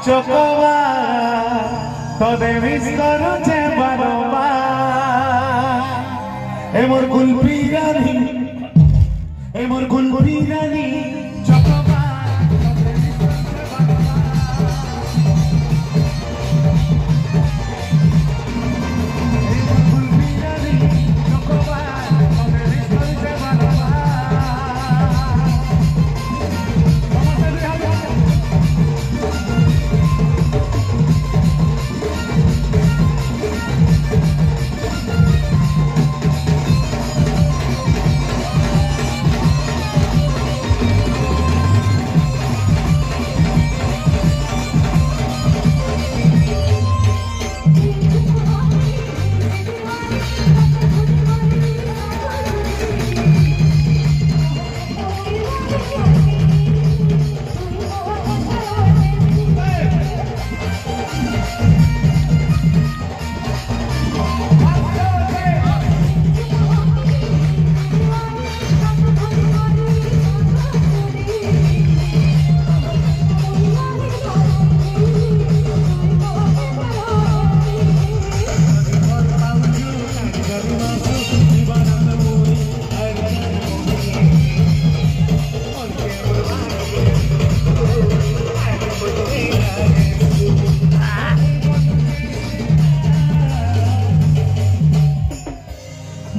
Chocobar তোদের miss করছে বারবার এমর কুলপি রানী এমর কুলপি রানী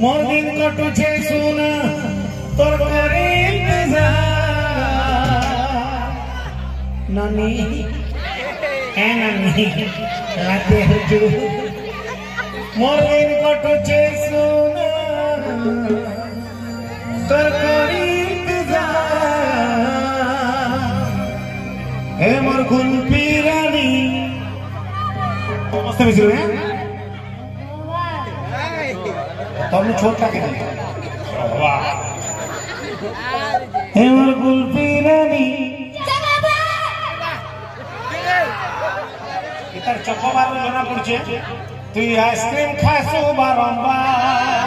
मोर दिन कटुछे सुना तोर करे इंतजार नानी ए नानी राते हुजू मोर दिन कटुछे सुना तोर करे इंतजार ए मोर कुलपी रानी मस्त मिसिल है तुमने छोटा के नहीं वाह हेमर कुलपी रानी इतर चकोबार जना पड़छे तू आइसक्रीम खासो बारंबार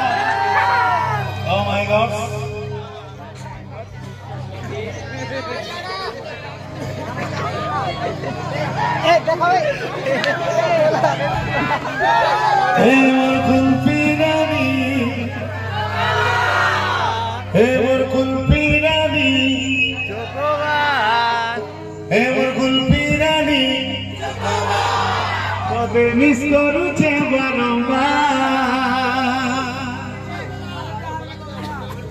ओ माय गॉड ए देखो हेमर कुलपी रानी हेमर कुलपी रानी हेमर कुलपी रानी तबे मिस करूछे बारंबार।